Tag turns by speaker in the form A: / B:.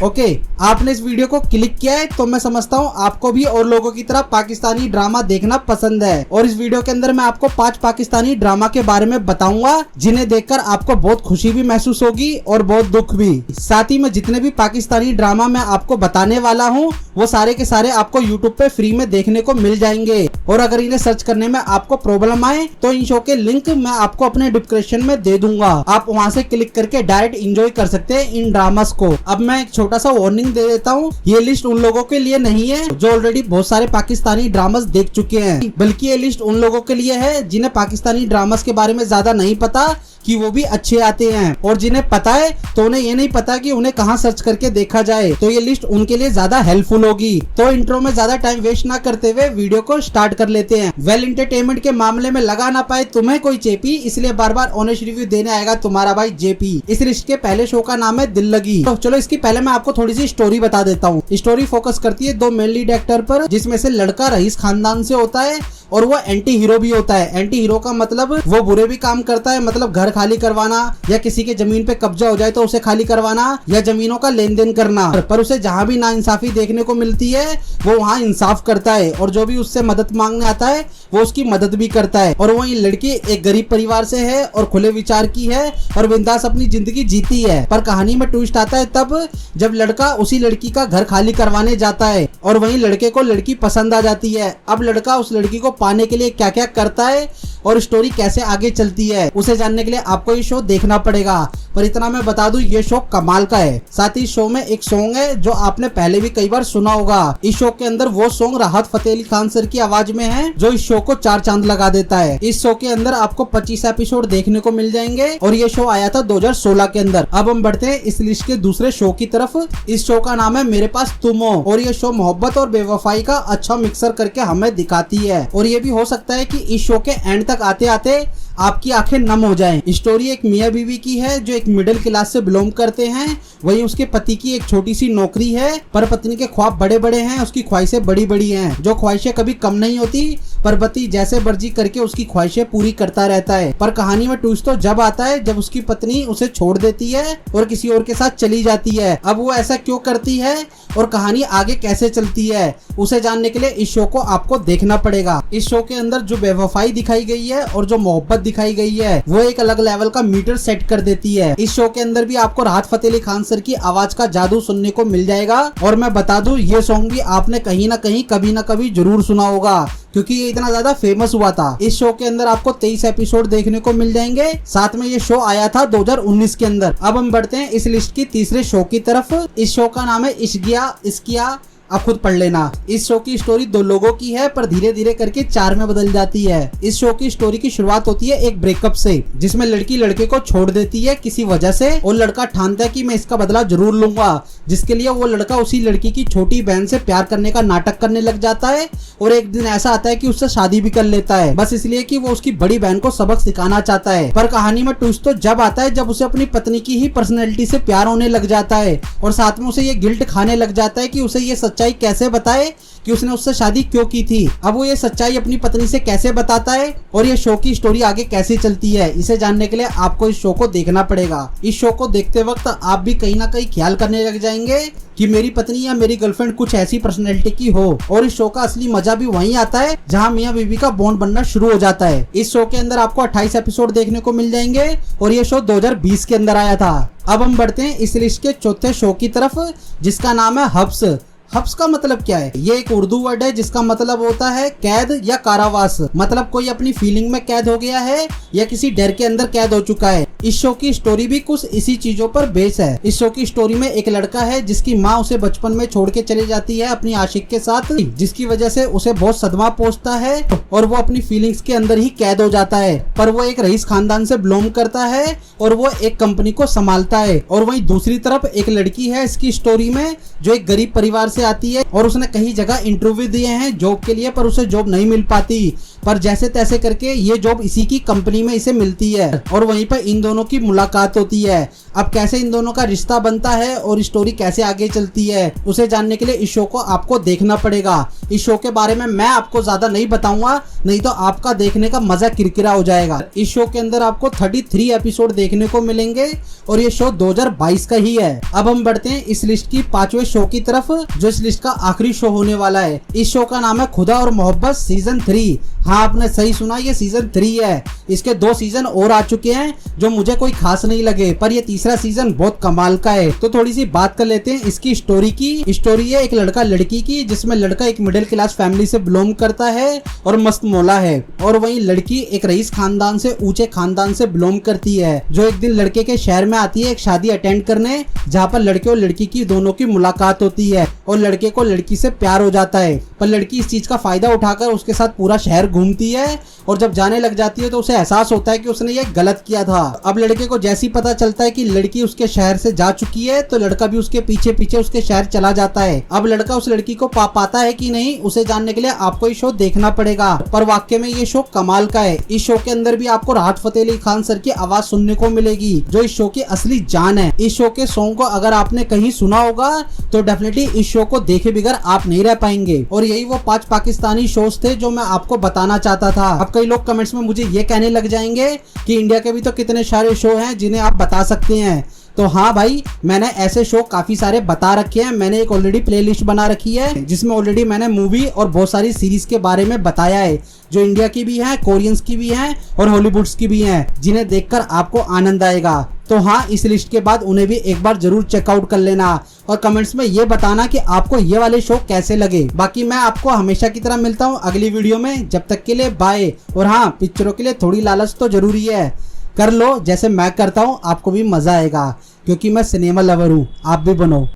A: Okay, आपने इस video को क्लिक किया है तो मैं समझता हूँ आपको भी और लोगों की तरह पाकिस्तानी ड्रामा देखना पसंद है। और इस वीडियो के अंदर मैं आपको 5 पाकिस्तानी ड्रामा के बारे में बताऊंगा जिन्हें देखकर आपको बहुत खुशी भी महसूस होगी और बहुत दुख भी। साथ ही में जितने भी पाकिस्तानी ड्रामा मैं आपको बताने वाला हूँ वो सारे के सारे आपको यूट्यूब पे फ्री में देखने को मिल जाएंगे। और अगर इन्हें सर्च करने में आपको प्रॉब्लम आए तो इन शो के लिंक मैं आपको अपने डिस्क्रिप्शन में दे दूंगा, आप वहाँ से क्लिक करके डायरेक्ट एंजॉय कर सकते हैं इन ड्रामास को। अब मैं एक छोटा सा वार्निंग दे देता हूँ, ये लिस्ट उन लोगों के लिए नहीं है जो ऑलरेडी बहुत सारे पाकिस्तानी ड्रामास देख चुके हैं, बल्कि ये लिस्ट उन लोगों के लिए है जिन्हें पाकिस्तानी ड्रामास के बारे में ज्यादा नहीं पता कि वो भी अच्छे आते हैं, और जिन्हें पता है तो उन्हें ये नहीं पता कि उन्हें कहां सर्च करके देखा जाए। तो ये लिस्ट उनके लिए ज्यादा हेल्पफुल होगी। तो इंट्रो में ज्यादा टाइम वेस्ट ना करते हुए वीडियो को स्टार्ट कर लेते हैं। वेल एंटरटेनमेंट के मामले में लगा ना पाए तुम्हें कोई चेपी, इसलिए बार बार ऑनेस्ट रिव्यू देने आएगा तुम्हारा भाई जेपी। इस लिस्ट के पहले शो का नाम है दिल लगी। तो चलो इसकी पहले मैं आपको थोड़ी सी स्टोरी बता देता हूँ। स्टोरी फोकस करती है 2 मेन लीड एक्टर पर, जिसमें से लड़का रईस खानदान से होता है और वो एंटी हीरो भी होता है। एंटी हीरो का मतलब वो बुरे भी काम करता है, मतलब घर खाली करवाना या किसी के जमीन पे कब्जा हो जाए तो उसे खाली करवाना या जमीनों का लेन देन करना। पर उसे जहाँ भी नाइंसाफी देखने को मिलती है वो वहाँ इंसाफ करता है, और जो भी उससे मदद मांगने आता है वो उसकी मदद भी करता है। और वही लड़की एक गरीब परिवार से है और खुले विचार की है और बिंदास अपनी जिंदगी जीती है। पर कहानी में ट्विस्ट आता है तब जब लड़का उसी लड़की का घर खाली करवाने जाता है और वहीं लड़के को लड़की पसंद आ जाती है। अब लड़का उस लड़की को पाने के लिए क्या क्या करता है और स्टोरी कैसे आगे चलती है उसे जानने के लिए आपको ये शो देखना पड़ेगा। पर इतना मैं बता दूं, ये शो कमाल का है। साथ ही इस शो में एक सॉन्ग है जो आपने पहले भी कई बार सुना होगा। इस शो के अंदर वो सॉन्ग राहत फतेह अली खान सर की आवाज में है जो इस शो को 4 चांद लगा देता है। इस शो के अंदर आपको 25 एपिसोड देखने को मिल जाएंगे और ये शो आया था 2016 के अंदर। अब हम बढ़ते हैं इस लिस्ट के दूसरे शो की तरफ। इस शो का नाम है मेरे पास तुम हो, और ये शो मोहब्बत और बेवफाई का अच्छा मिक्सर करके हमें दिखाती है। और ये भी हो सकता है कि इस शो के एंड तक आते आते आपकी आंखें नम हो जाएं। स्टोरी एक मियाँ बीवी की है जो एक मिडिल क्लास से बिलोंग करते हैं। वहीं उसके पति की एक छोटी सी नौकरी है, पर पत्नी के ख्वाब बड़े बड़े हैं, उसकी ख्वाहिशें बड़ी बड़ी हैं। जो ख्वाहिशें कभी कम नहीं होती, पर पति जैसे मर्जी करके उसकी ख्वाहिशें पूरी करता रहता है। पर कहानी में ट्विस्ट तो जब आता है जब उसकी पत्नी उसे छोड़ देती है और किसी और के साथ चली जाती है। अब वो ऐसा क्यों करती है और कहानी आगे कैसे चलती है उसे जानने के लिए इस शो को आपको देखना पड़ेगा। इस शो के अंदर जो बेवफाई दिखाई गई है और जो मोहब्बत दिखाई गई है वो एक अलग लेवल का मीटर सेट कर देती है। इस शो के अंदर भी आपको राहत फतेह अली खान सर की आवाज का जादू सुनने को मिल जाएगा। और मैं बता दूं, ये सॉन्ग भी आपने कहीं ना कहीं कभी ना कभी जरूर सुना होगा क्योंकि ये इतना ज्यादा फेमस हुआ था। इस शो के अंदर आपको 23 एपिसोड देखने को मिल जाएंगे। साथ में ये शो आया था 2019 के अंदर। अब हम बढ़ते हैं इस लिस्ट की तीसरे शो की तरफ। इस शो का नाम है इश्किया इश्किया, आप खुद पढ़ लेना। इस शो की स्टोरी 2 लोगों की है पर धीरे धीरे करके 4 में बदल जाती है। इस शो की स्टोरी की शुरुआत होती है एक ब्रेकअप से, जिसमें लड़की लड़के को छोड़ देती है किसी वजह से और लड़का ठानता है कि मैं इसका बदला जरूर लूंगा, जिसके लिए वो लड़का उसी लड़की की छोटी बहन से प्यार करने का नाटक करने लग जाता है। और एक दिन ऐसा आता है कि उससे शादी भी कर लेता है, बस इसलिए कि वो उसकी बड़ी बहन को सबक सिखाना चाहता है। पर कहानी में ट्विस्ट तो जब आता है जब उसे अपनी पत्नी की ही पर्सनैलिटी से प्यार होने लग जाता है और साथ में उसे ये गिल्ट खाने लग जाता है कि उसे ये सच्चाई कैसे बताए कि उसने उससे शादी क्यों की थी। अब वो ये सच्चाई अपनी पत्नी से कैसे बताता है और ये शो की स्टोरी आगे कैसे चलती है इसे जानने के लिए आपको इस शो को देखना पड़ेगा। इस शो को देखते वक्त आप भी कहीं ना कहीं ख्याल करने लग जाएंगे कि मेरी पत्नी या मेरी गर्लफ्रेंड कुछ ऐसी पर्सनैलिटी की हो। और इस शो का असली मजा भी वहीं आता है जहां मियां बीवी का बॉन्ड बनना शुरू हो जाता है। इस शो के अंदर आपको 28 एपिसोड देखने को मिल जाएंगे और ये शो 2020 के अंदर आया था। अब हम बढ़ते हैं इस लिस्ट के चौथे शो की तरफ जिसका नाम है हब्स। हब्स का मतलब क्या है? ये एक उर्दू वर्ड है जिसका मतलब होता है कैद या कारावास। मतलब कोई अपनी फीलिंग में कैद हो गया है या किसी डर के अंदर कैद हो चुका है। इस शो की स्टोरी भी कुछ इसी चीजों पर बेस है। इस शो की स्टोरी में एक लड़का है जिसकी माँ उसे बचपन में छोड़ के चली जाती है अपनी आशिक के साथ, जिसकी वजह से उसे बहुत सदमा पहुंचता है और वो अपनी फीलिंग्स के अंदर ही कैद हो जाता है। पर वो एक रईस खानदान से बिलोंग करता है और वो एक कंपनी को संभालता है। और वहीं दूसरी तरफ एक लड़की है इसकी स्टोरी में जो एक गरीब परिवार से आती है और उसने कई जगह इंटरव्यू दिए हैं जॉब के लिए, पर उसे जॉब नहीं मिल पाती, पर जैसे तैसे करके ये जॉब इसी की कंपनी में इसे मिलती है और वहीं पर इन दोनों की मुलाकात होती है। अब कैसे इन दोनों का रिश्ता बनता है और स्टोरी कैसे आगे चलती है, उसे जानने के लिए इस शो को आपको देखना पड़ेगा। इस शो के बारे में मैं आपको ज्यादा नहीं बताऊंगा, नहीं तो आपका देखने का मजा किरकिरा हो जाएगा। इस शो के अंदर आपको 33 एपिसोड देखने को मिलेंगे और ये शो 2022 का ही है। अब हम बढ़ते हैं इस लिस्ट की 5वें शो की तरफ, जो इस लिस्ट का आखिरी शो होने वाला है। इस शो का नाम है खुदा और मोहब्बत सीजन 3। हाँ, आपने सही सुना, ये सीजन 3 है। इसके 2 सीजन और आ चुके हैं जो मुझे कोई खास नहीं लगे, पर ये तीसरा सीजन बहुत कमाल का है। तो थोड़ी सी बात कर लेते हैं इसकी स्टोरी की। स्टोरी है एक लड़का लड़की की, जिसमें लड़का एक मिडिल क्लास फैमिली से बिलोंग करता है और मस्त मौला है, और वहीं लड़की एक रईस खानदान से ऊंचे खानदान से बिलोंग करती है, जो एक दिन लड़के के शहर में आती है एक शादी अटेंड करने, जहाँ पर लड़के और लड़की की दोनों की मुलाकात होती है और लड़के को लड़की से प्यार हो जाता है। पर लड़की इस चीज का फायदा उठाकर उसके साथ पूरा शहर घूमती है और जब जाने लग जाती है तो उसे एहसास होता है कि उसने ये गलत किया था। अब लड़के को जैसे ही पता चलता है कि लड़की उसके शहर से जा चुकी है तो लड़का भी उसके पीछे पीछे उसके शहर चला जाता है। अब लड़का उस लड़की को पाता है कि नहीं, उसे जानने के लिए आपको ये शो देखना पड़ेगा। पर वाकई में ये शो कमाल का है। इस शो के अंदर भी आपको राहत फतेह अली खान सर की आवाज सुनने को मिलेगी, जो इस शो की असली जान है। इस शो के सॉन्ग को अगर आपने कहीं सुना होगा तो डेफिनेटली इस शो को देखे बगैर आप नहीं रह पाएंगे। और यही वो 5 पाकिस्तानी शोज थे जो मैं आपको बताना चाहता था। अब कई लोग कमेंट्स में मुझे ये कहने लग जाएंगे कि इंडिया के भी तो कितने सारे शो हैं जिन्हें आप बता सकते हैं। तो हाँ भाई, मैंने ऐसे शो काफी सारे बता रखे हैं। मैंने एक ऑलरेडी प्लेलिस्ट बना रखी है जिसमें ऑलरेडी मैंने मूवी और बहुत सारी सीरीज के बारे में बताया है, जो इंडिया की भी हैं, कोरियंस की भी हैं और हॉलीवुड्स की भी हैं, जिन्हें देखकर आपको आनंद आएगा। तो हाँ, इस लिस्ट के बाद उन्हें भी एक बार जरूर चेकआउट कर लेना और कमेंट्स में ये बताना कि आपको ये वाले शो कैसे लगे। बाकी मैं आपको हमेशा की तरह मिलता हूँ अगली वीडियो में। जब तक के लिए बाय। और हाँ, पिक्चरों के लिए थोड़ी लालच तो जरूरी है, कर लो जैसे मैं करता हूँ, आपको भी मजा आएगा, क्योंकि मैं सिनेमा लवर हूँ, आप भी बनो।